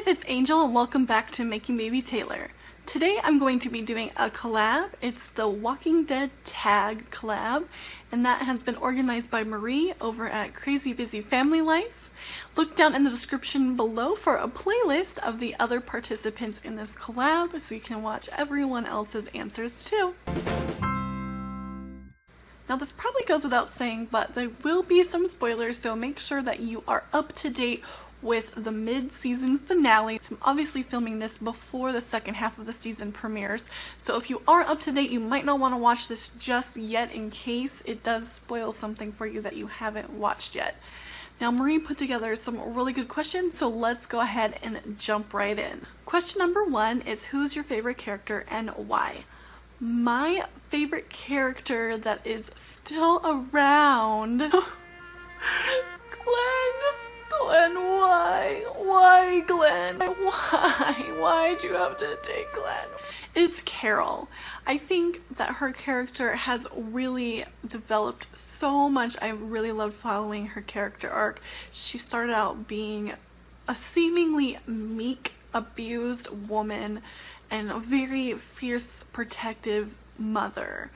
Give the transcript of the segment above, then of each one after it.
guys, it's Angel and welcome back to Making Baby Taylor. Today I'm going to be doing a collab. It's the TWD Tag collab, and that has been organized by Marie over at Crazy Busy Family Life. Look down in the description below for a playlist of the other participants in this collab so you can watch everyone else's answers too. Now this probably goes without saying, but there will be some spoilers, so make sure that you are up to date with the mid-season finale. So I'm obviously filming this before the second half of the season premieres, so if you aren't up to date, you might not want to watch this just yet in case it does spoil something for you that you haven't watched yet. Now Marie put together some really good questions, so let's go ahead and jump right in. Question number 1 is, who's your favorite character and why? My favorite character that is still around Glenn, why? Why, Glenn? Why'd you have to take Glenn? It's Carol. I think that her character has really developed so much. I really loved following her character arc. She started out being a seemingly meek, abused woman and a very fierce, protective mother.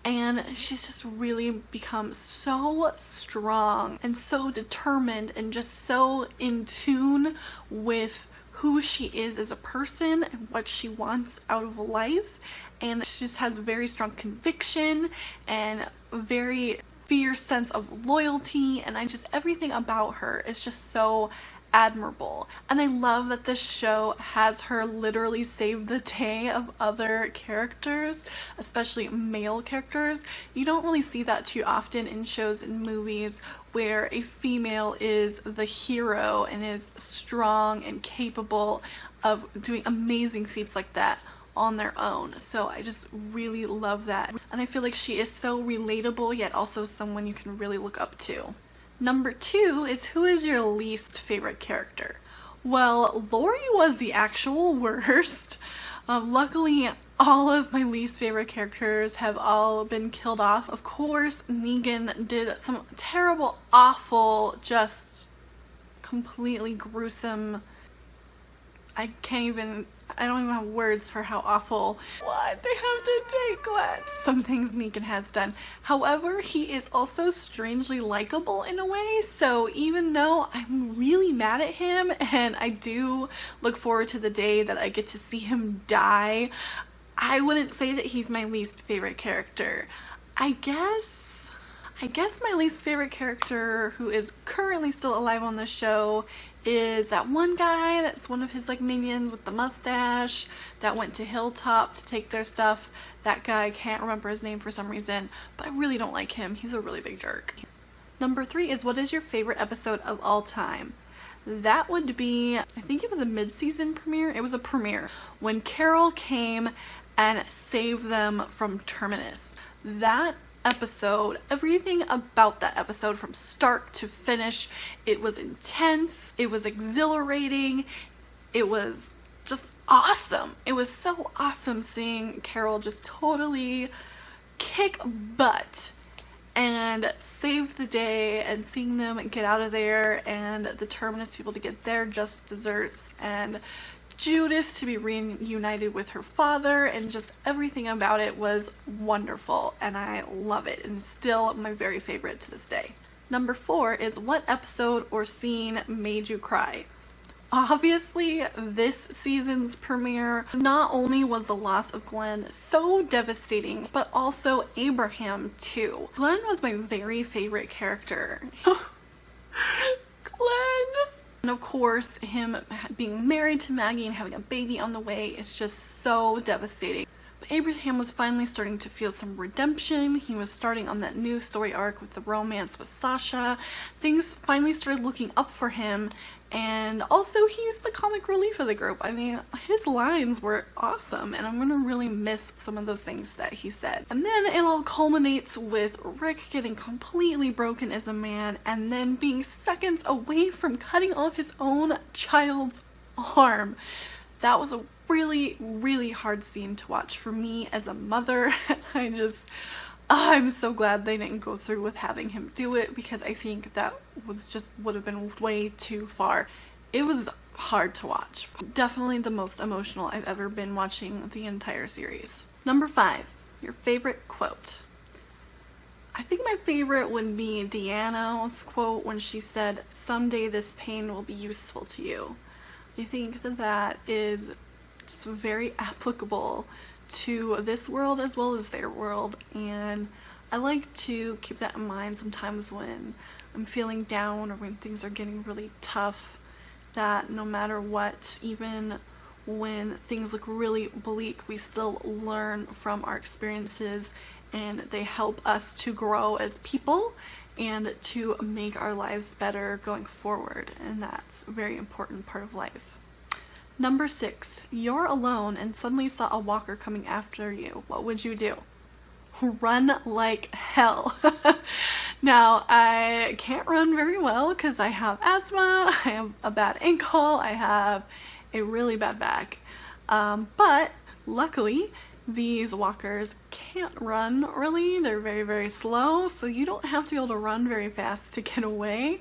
And she's just really become so strong and so determined and just so in tune with who she is as a person and what she wants out of life. And she just has very strong conviction and a very fierce sense of loyalty, and everything about her is just so admirable. And I love that this show has her literally save the day of other characters, especially male characters. You don't really see that too often in shows and movies where a female is the hero and is strong and capable of doing amazing feats like that on their own. So I just really love that, and I feel like she is so relatable yet also someone you can really look up to. Number 2 is, who is your least favorite character? Well, Lori was the actual worst. Luckily, all of my least favorite characters have all been killed off. Of course, Negan did some terrible, awful, just completely gruesome. I don't even have words for how awful. What? They have to take Glenn. Some things Negan has done. However, he is also strangely likable in a way, so even though I'm really mad at him and I do look forward to the day that I get to see him die, I wouldn't say that he's my least favorite character. I guess my least favorite character who is currently still alive on the show is that one guy that's one of his minions with the mustache that went to Hilltop to take their stuff. That guy, can't remember his name for some reason, but I really don't like him. He's a really big jerk. Number 3 is, what is your favorite episode of all time? That would be, I think it was a mid-season premiere. It was a premiere when Carol came and saved them from Terminus. That episode, everything about that episode from start to finish, it was intense, it was exhilarating, it was just awesome. It was so awesome seeing Carol just totally kick butt and save the day, and seeing them get out of there and the Terminus people to get their just desserts, and Judith to be reunited with her father, and just everything about it was wonderful, and I love it, and still my very favorite to this day. Number 4 is, what episode or scene made you cry? Obviously, this season's premiere, not only was the loss of Glenn so devastating, but also Abraham too. Glenn was my very favorite character. Glenn! And of course, him being married to Maggie and having a baby on the way is just so devastating. But Abraham was finally starting to feel some redemption. He was starting on that new story arc with the romance with Sasha. Things finally started looking up for him, and also he's the comic relief of the group. I mean, his lines were awesome, and I'm gonna really miss some of those things that he said. And then it all culminates with Rick getting completely broken as a man, and then being seconds away from cutting off his own child's arm. That was a really, really hard scene to watch for me as a mother. I'm so glad they didn't go through with having him do it, because I think that would have been way too far. It was hard to watch. Definitely the most emotional I've ever been watching the entire series. Number 5, your favorite quote. I think my favorite would be Deanna's quote when she said, "Someday this pain will be useful to you." I think that that is just very applicable to this world as well as their world, and I like to keep that in mind sometimes when I'm feeling down or when things are getting really tough, that no matter what, even when things look really bleak, we still learn from our experiences, and they help us to grow as people and to make our lives better going forward, and that's a very important part of life. Number 6, you're alone and suddenly saw a walker coming after you. What would you do? Run like hell. Now, I can't run very well because I have asthma, I have a bad ankle, I have a really bad back. But luckily, these walkers can't run really. They're very, very slow, so you don't have to be able to run very fast to get away.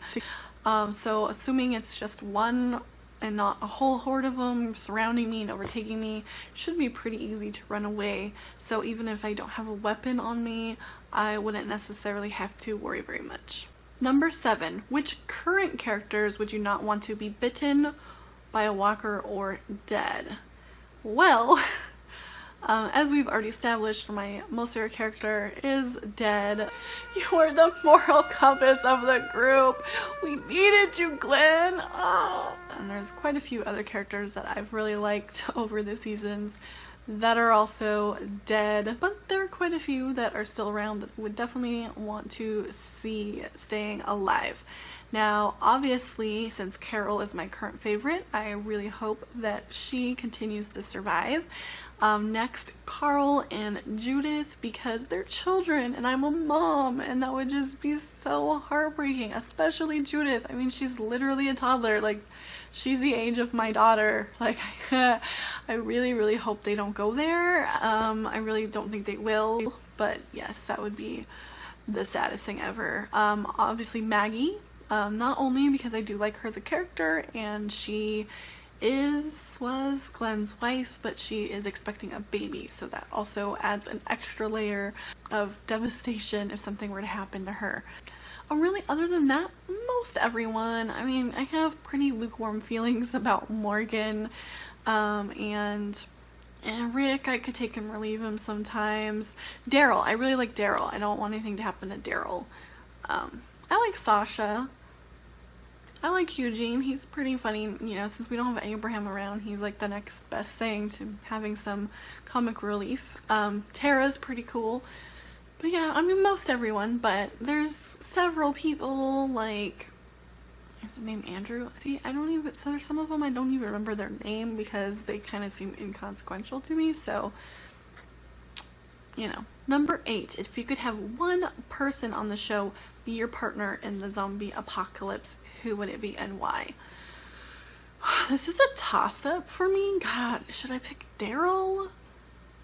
So assuming it's just one and not a whole horde of them surrounding me and overtaking me, it should be pretty easy to run away. So even if I don't have a weapon on me, I wouldn't necessarily have to worry very much. Number 7, which current characters would you not want to be bitten by a walker or dead? Well, as we've already established, my most favorite character is dead. You are the moral compass of the group. We needed you, Glenn. Oh. And there's quite a few other characters that I've really liked over the seasons that are also dead, but there are quite a few that are still around that would definitely want to see staying alive. Now, obviously, since Carol is my current favorite, I really hope that she continues to survive. Next, Carl and Judith, because they're children and I'm a mom, and that would just be so heartbreaking, especially Judith. I mean, she's literally a toddler. Like, she's the age of my daughter. Like, I really, really hope they don't go there. I really don't think they will, but yes, that would be the saddest thing ever. Obviously Maggie, not only because I do like her as a character and she was Glenn's wife, but she is expecting a baby, so that also adds an extra layer of devastation if something were to happen to her. Really, other than that, most everyone. I mean, I have pretty lukewarm feelings about Morgan, and Rick, I could take him or leave him sometimes. Daryl, I really like Daryl. I don't want anything to happen to Daryl. I like Sasha. I like Eugene. He's pretty funny, you know, since we don't have Abraham around, he's like the next best thing to having some comic relief. Tara's pretty cool. But yeah, I mean, most everyone, but there's several people, like, is his name Andrew? See, so there's some of them I don't even remember their name because they kind of seem inconsequential to me, so, you know. Number 8, if you could have one person on the show be your partner in the zombie apocalypse, who would it be and why? This is a toss-up for me. God, should I pick Daryl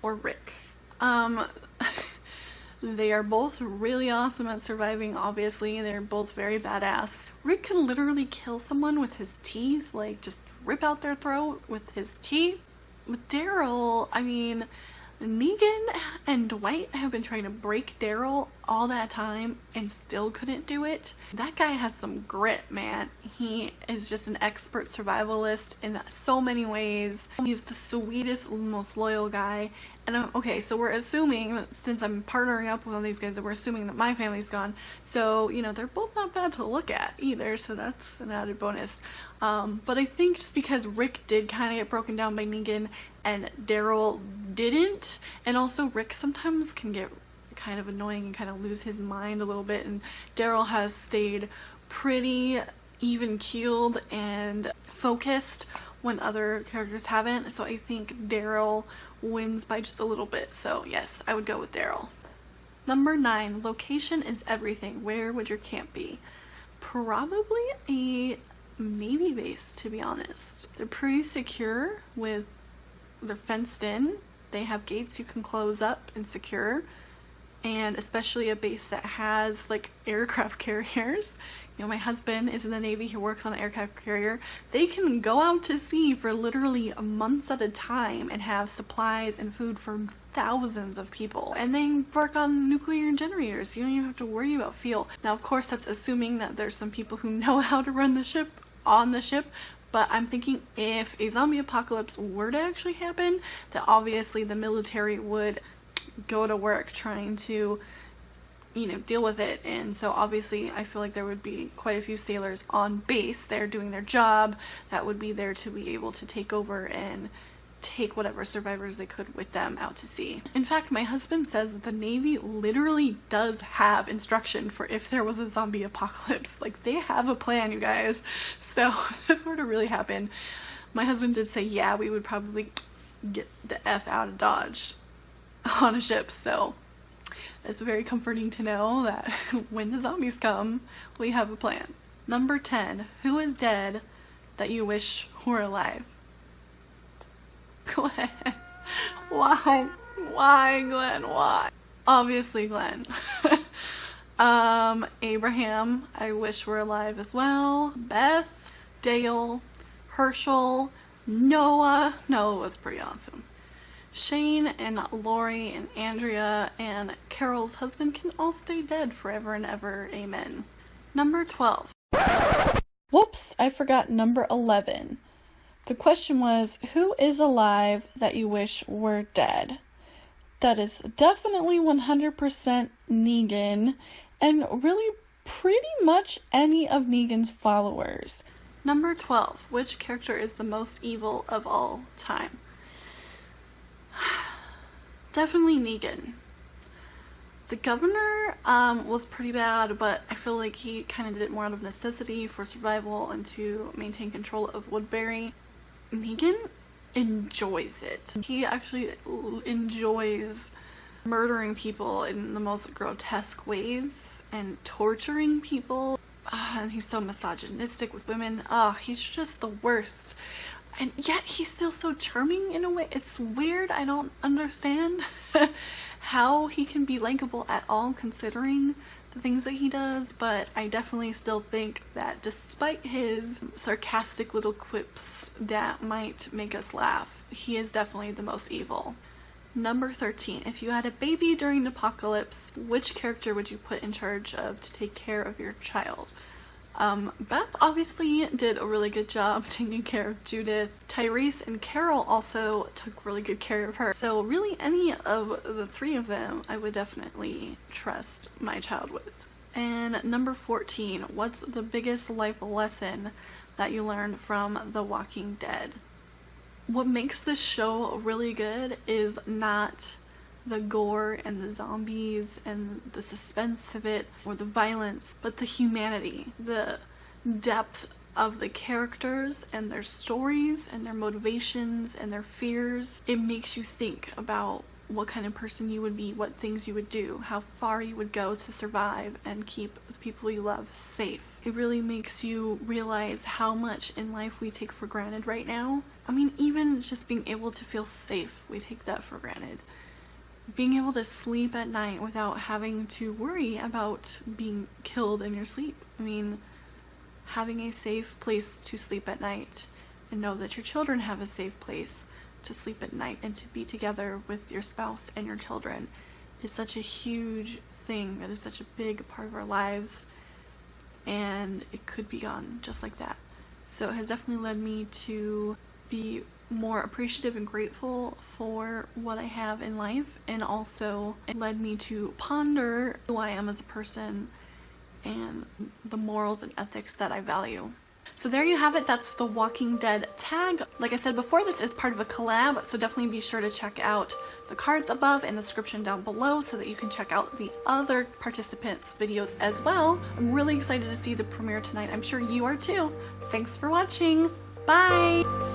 or Rick? They are both really awesome at surviving, obviously. They're both very badass. Rick can literally kill someone with his teeth, like just rip out their throat with his teeth. With Daryl, I mean, Negan and Dwight have been trying to break Daryl all that time and still couldn't do it. That guy has some grit, man. He is just an expert survivalist in so many ways. He's the sweetest, most loyal guy. And okay, so we're assuming that since I'm partnering up with one of these guys, that we're assuming that my family's gone. So, you know, they're both not bad to look at either, so that's an added bonus. But I think just because Rick did kind of get broken down by Negan and Daryl didn't, and also Rick sometimes can get kind of annoying and kind of lose his mind a little bit, and Daryl has stayed pretty even-keeled and focused when other characters haven't, so I think Daryl wins by just a little bit. So yes, I would go with Daryl. Number 9, location is everything. Where would your camp be? Probably a Navy base, to be honest. They're pretty secure they're fenced in. They have gates you can close up and secure. and especially a base that has like aircraft carriers. You know, my husband is in the Navy, he works on an aircraft carrier. They can go out to sea for literally months at a time and have supplies and food for thousands of people. And they work on nuclear generators. You don't even have to worry about fuel. Now, of course, that's assuming that there's some people who know how to run the ship on the ship. But I'm thinking if a zombie apocalypse were to actually happen, that obviously the military would go to work trying to, you know, deal with it. And so obviously I feel like there would be quite a few sailors on base there doing their job that would be there to be able to take over and take whatever survivors they could with them out to sea. In fact, my husband says that the Navy literally does have instruction for if there was a zombie apocalypse. Like, they have a plan, you guys. So if this were to really happen, my husband did say, yeah, we would probably get the F out of Dodge on a ship. So it's very comforting to know that when the zombies come, we have a plan. Number 10, who is dead that you wish were alive? Glenn. Why? Why, Glenn? Why? Obviously, Glenn. Abraham, I wish were alive as well. Beth, Dale, Herschel, Noah. Noah was pretty awesome. Shane and Lori and Andrea and Carol's husband can all stay dead forever and ever. Amen. Number 12. Whoops, I forgot number 11. The question was, who is alive that you wish were dead? That is definitely 100% Negan, and really pretty much any of Negan's followers. Number 12. Which character is the most evil of all time? Definitely Negan. The governor was pretty bad, but I feel like he kind of did it more out of necessity for survival and to maintain control of Woodbury. Negan enjoys it. He actually enjoys murdering people in the most grotesque ways and torturing people. And he's so misogynistic with women. He's just the worst. And yet he's still so charming in a way. It's weird. I don't understand how he can be likable at all considering the things that he does, but I definitely still think that despite his sarcastic little quips that might make us laugh, he is definitely the most evil. Number 13. If you had a baby during the apocalypse, which character would you put in charge of to take care of your child? Beth obviously did a really good job taking care of Judith. Tyrese and Carol also took really good care of her. So really any of the three of them I would definitely trust my child with. And number 14, what's the biggest life lesson that you learned from The Walking Dead? What makes this show really good is not the gore and the zombies and the suspense of it or the violence, but the humanity, the depth of the characters and their stories and their motivations and their fears. It makes you think about what kind of person you would be, what things you would do, how far you would go to survive and keep the people you love safe. It really makes you realize how much in life we take for granted right now. I mean, even just being able to feel safe, we take that for granted. Being able to sleep at night without having to worry about being killed in your sleep. I mean, having a safe place to sleep at night and know that your children have a safe place to sleep at night and to be together with your spouse and your children is such a huge thing. That is such a big part of our lives, and it could be gone just like that. So it has definitely led me to be more appreciative and grateful for what I have in life, and also it led me to ponder who I am as a person and the morals and ethics that I value. So there you have it. That's the Walking Dead tag. Like I said before, this is part of a collab, so definitely be sure to check out the cards above and the description down below so that you can check out the other participants' videos as well. I'm really excited to see the premiere tonight. I'm sure you are too. Thanks for watching. Bye!